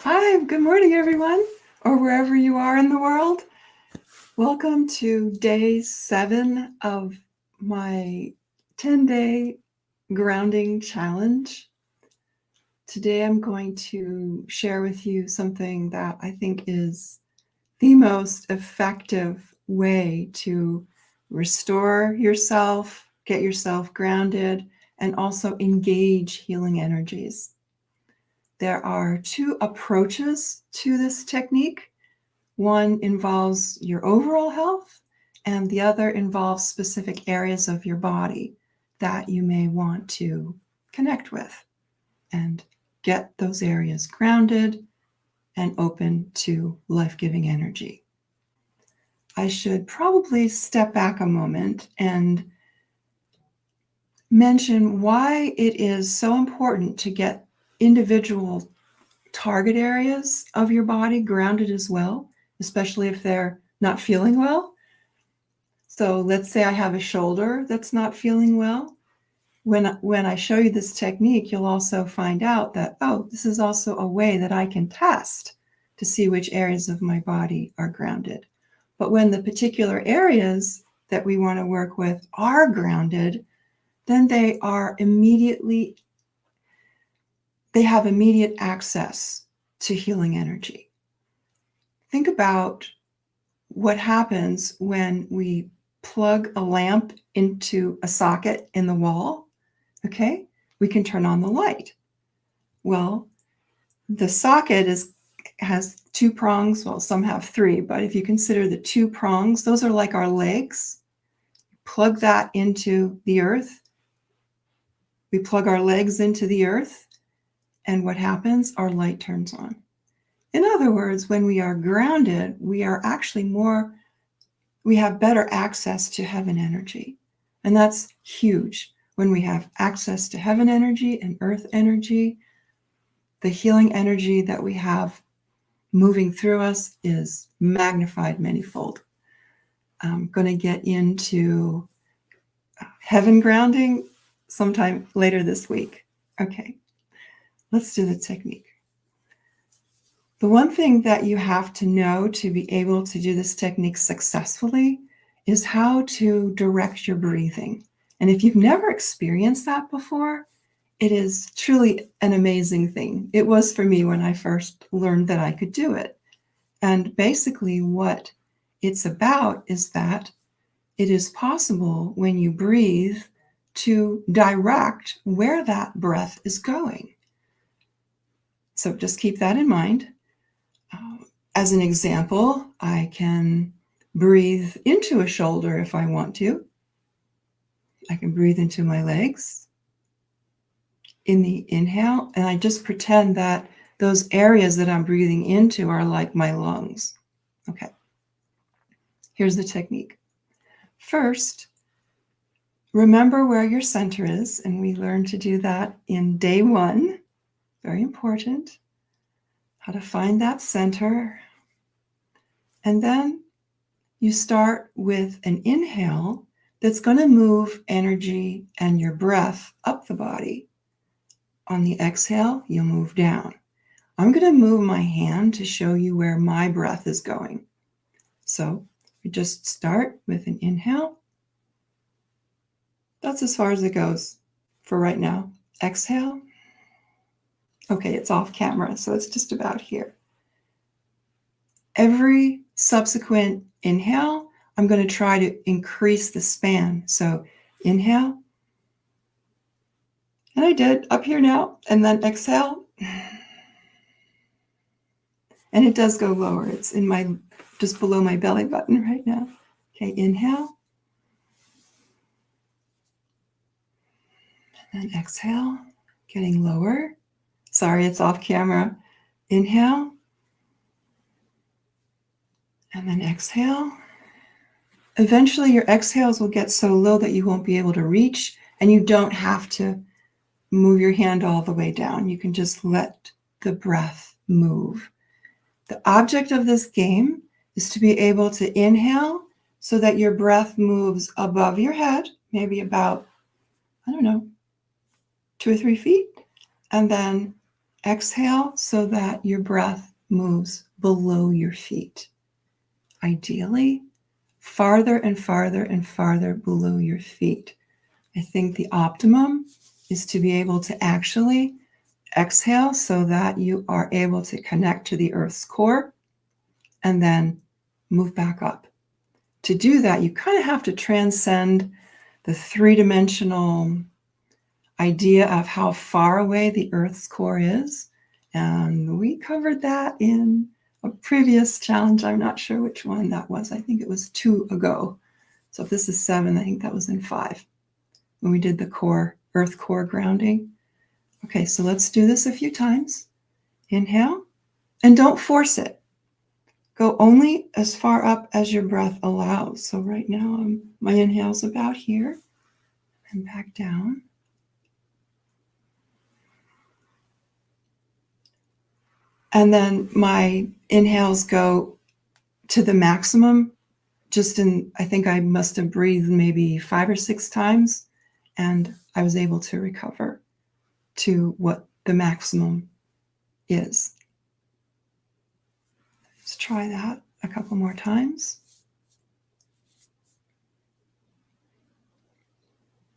Hi, good morning, everyone, or wherever you are in the world. Welcome to day 7 of my 10-day grounding challenge. Today, I'm going to share with you something that I think is the most effective way to restore yourself, get yourself grounded, and also engage healing energies. There are 2 approaches to this technique. One involves your overall health, and the other involves specific areas of your body that you may want to connect with and get those areas grounded and open to life-giving energy. I should probably step back a moment and mention why it is so important to get individual target areas of your body grounded as well, especially if they're not feeling well. So let's say I have a shoulder that's not feeling well. When I show you this technique, you'll also find out that, oh, this is also a way that I can test to see which areas of my body are grounded. But when the particular areas that we want to work with are grounded, then they have immediate access to healing energy. Think about what happens when we plug a lamp into a socket in the wall. Okay, we can turn on the light. Well, the socket has 2 prongs. Well, some have 3, but if you consider the 2 prongs, those are like our legs. Plug that into the earth. We plug our legs into the earth, and what happens? Our light turns on. In other words, when we are grounded, we have better access to heaven energy. And that's huge. When we have access to heaven energy and earth energy, the healing energy that we have moving through us is magnified manyfold. I'm going to get into heaven grounding sometime later this week. Okay, let's do the technique. The one thing that you have to know to be able to do this technique successfully is how to direct your breathing. And if you've never experienced that before, it is truly an amazing thing. It was for me when I first learned that I could do it. And basically what it's about is that it is possible when you breathe to direct where that breath is going. So just keep that in mind. As an example, I can breathe into a shoulder if I want to. I can breathe into my legs in the inhale, and I just pretend that those areas that I'm breathing into are like my lungs. Okay, here's the technique. First, remember where your center is, and we learned to do that in day 1. Very important, how to find that center. And then you start with an inhale that's going to move energy and your breath up the body. On the exhale, you'll move down. I'm going to move my hand to show you where my breath is going. So we just start with an inhale. That's as far as it goes for right now. Exhale. Okay, it's off camera, so it's just about here. Every subsequent inhale, I'm going to try to increase the span. So inhale. And I did up here now, and then exhale. And it does go lower. It's just below my belly button right now. Okay, inhale. And then exhale, getting lower. Sorry, it's off camera. Inhale. And then exhale. Eventually, your exhales will get so low that you won't be able to reach, and you don't have to move your hand all the way down. You can just let the breath move. The object of this game is to be able to inhale so that your breath moves above your head, maybe about, 2 or 3 feet, and then Exhale so that your breath moves below your feet. Ideally, farther and farther and farther below your feet. I think the optimum is to be able to actually exhale so that you are able to connect to the earth's core and then move back up. To do that, you kind of have to transcend the three-dimensional idea of how far away the earth's core is. And we covered that in a previous challenge. I'm not sure which one that was. I think it was 2 ago. So if this is 7, I think that was in 5 when we did the core, earth core grounding. Okay, so let's do this a few times. Inhale, and don't force it. Go only as far up as your breath allows. So right now, my inhale's about here and back down. And then my inhales go to the maximum. I think I must have breathed maybe 5 or 6 times, and I was able to recover to what the maximum is. Let's try that a couple more times.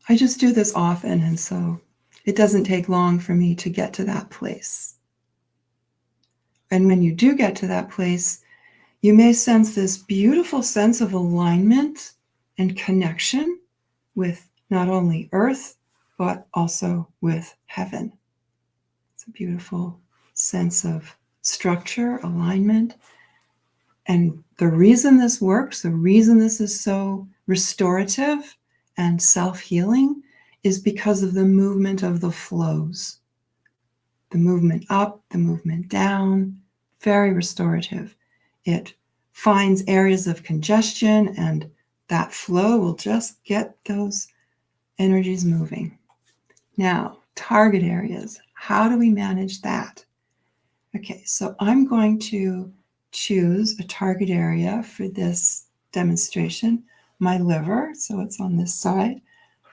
I just do this often, and so it doesn't take long for me to get to that place. And when you do get to that place, you may sense this beautiful sense of alignment and connection with not only earth, but also with heaven. It's a beautiful sense of structure, alignment. And the reason this works, the reason this is so restorative and self-healing is because of the movement of the flows. The movement up, the movement down, very restorative. It finds areas of congestion, and that flow will just get those energies moving. Now, target areas. How do we manage that? Okay, so I'm going to choose a target area for this demonstration. My liver, so it's on this side,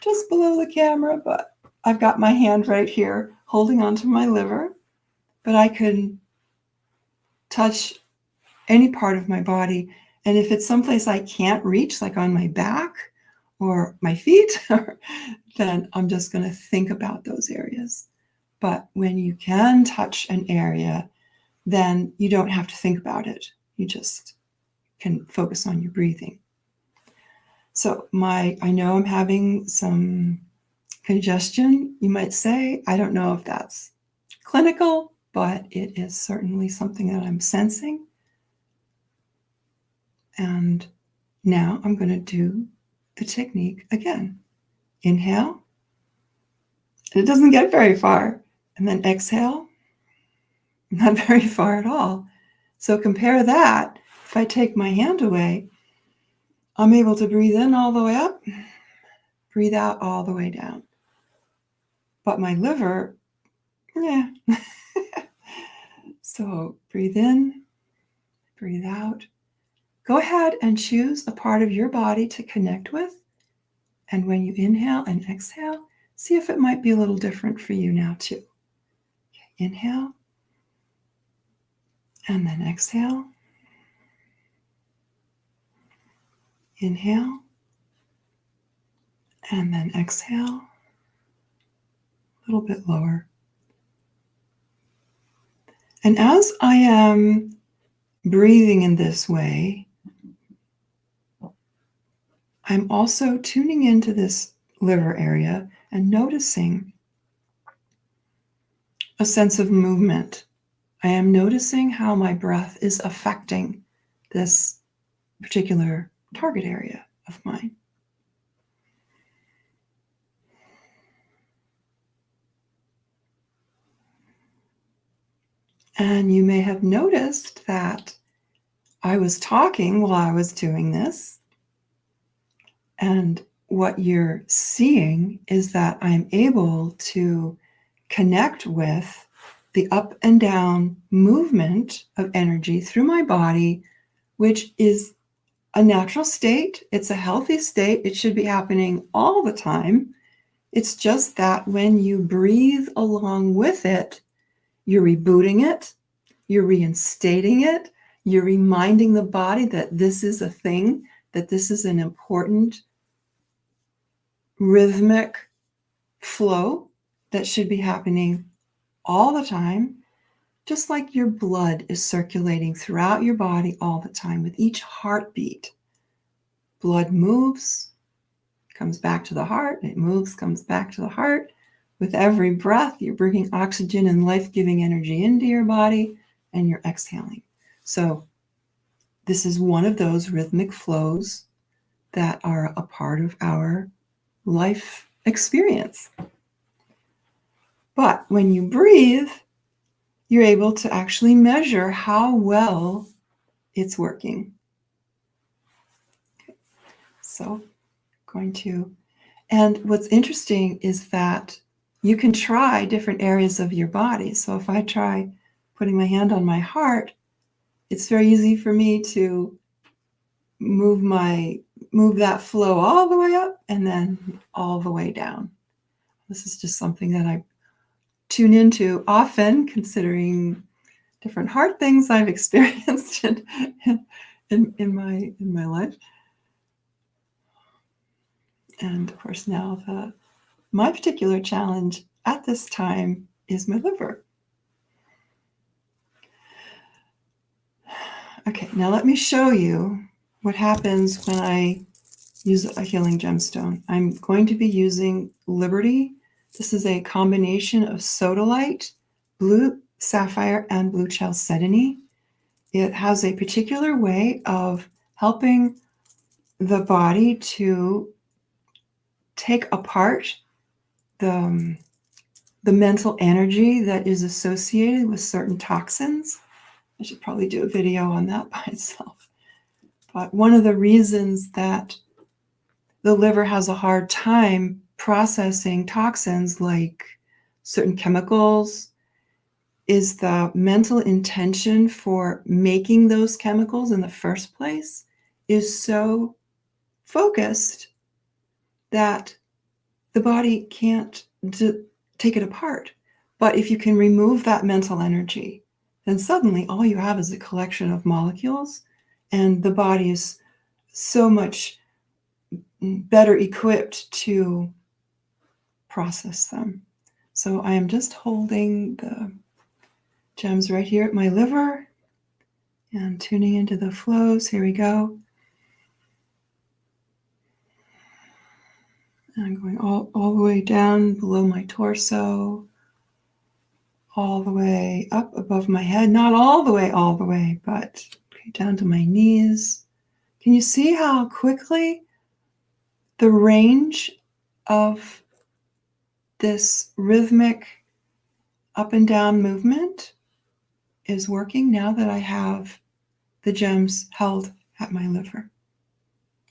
just below the camera, but I've got my hand right here holding onto my liver, but I can touch any part of my body. And if it's someplace I can't reach, like on my back or my feet, then I'm just going to think about those areas. But when you can touch an area, then you don't have to think about it. You just can focus on your breathing. So I know I'm having some congestion, you might say. I don't know if that's clinical, but it is certainly something that I'm sensing. And now I'm going to do the technique again. Inhale, and it doesn't get very far. And then exhale, not very far at all. So compare that. If I take my hand away, I'm able to breathe in all the way up, breathe out all the way down. But my liver, yeah. So breathe in, breathe out. Go ahead and choose a part of your body to connect with. And when you inhale and exhale, see if it might be a little different for you now too. Okay, inhale, and then exhale. Inhale, and then exhale. A little bit lower. And as I am breathing in this way, I'm also tuning into this liver area and noticing a sense of movement. I am noticing how my breath is affecting this particular target area of mine. And you may have noticed that I was talking while I was doing this. And what you're seeing is that I'm able to connect with the up and down movement of energy through my body, which is a natural state. It's a healthy state. It should be happening all the time. It's just that when you breathe along with it, You're rebooting it. You're reinstating it. You're reminding the body that this is a thing, that this is an important rhythmic flow that should be happening all the time, just like your blood is circulating throughout your body all the time with each heartbeat. Blood moves, comes back to the heart, it moves, comes back to the heart. With every breath, you're bringing oxygen and life-giving energy into your body, and you're exhaling. So this is one of those rhythmic flows that are a part of our life experience. But when you breathe, you're able to actually measure how well it's working. Okay. So, and what's interesting is that you can try different areas of your body. So if I try putting my hand on my heart, it's very easy for me to move that flow all the way up and then all the way down. This is just something that I tune into often, considering different hard things I've experienced in my life. And of course now my particular challenge at this time is my liver. Okay, now let me show you what happens when I use a healing gemstone. I'm going to be using Liberty. This is a combination of sodalite, blue sapphire, and blue chalcedony. It has a particular way of helping the body to take apart the mental energy that is associated with certain toxins. I should probably do a video on that by itself. But one of the reasons that the liver has a hard time processing toxins like certain chemicals is the mental intention for making those chemicals in the first place is so focused that the body can't take it apart. But if you can remove that mental energy, then suddenly all you have is a collection of molecules, and the body is so much better equipped to process them. So I am just holding the gems right here at my liver and tuning into the flows. Here we go. And I'm going all the way down below my torso, all the way up above my head, not all the way, but okay, down to my knees. Can you see how quickly the range of this rhythmic up and down movement is working now that I have the gems held at my liver?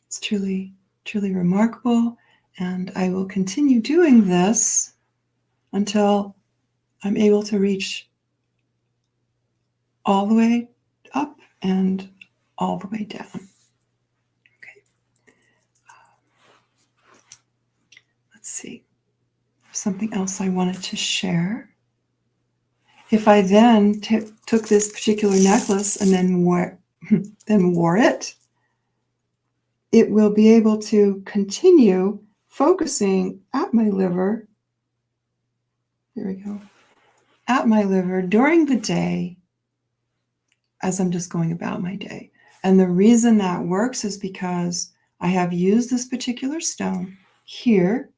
It's truly, truly remarkable, and I will continue doing this until I'm able to reach all the way up and all the way down. Okay. Let's see. Something else I wanted to share. If I then took this particular necklace and then wore it, it will be able to continue focusing at my liver. There we go. At my liver during the day as I'm just going about my day. And the reason that works is because I have used this particular stone here,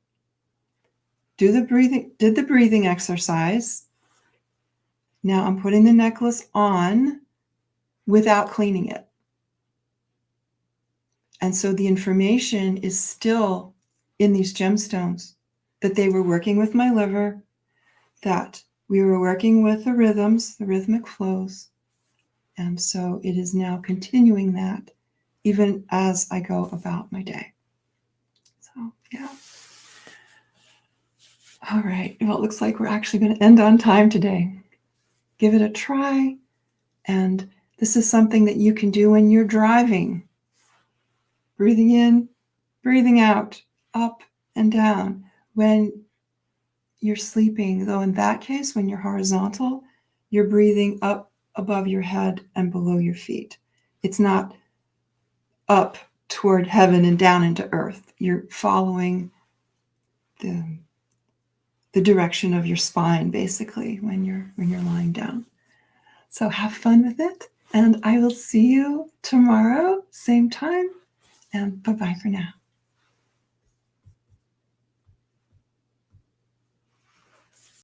did the breathing exercise. Now I'm putting the necklace on without cleaning it. And so the information is still in these gemstones, that they were working with my liver, that we were working with the rhythms, the rhythmic flows. And so it is now continuing that even as I go about my day. So, yeah. All right. Well, it looks like we're actually going to end on time today. Give it a try. And this is something that you can do when you're driving. Breathing in, breathing out, up and down. When you're sleeping, though in that case, when you're horizontal, You're breathing up above your head and below your feet. It's not up toward heaven and down into earth. You're following the direction of your spine, basically, when you're lying down. So have fun with it, and I will see you tomorrow, same time, and bye-bye for now.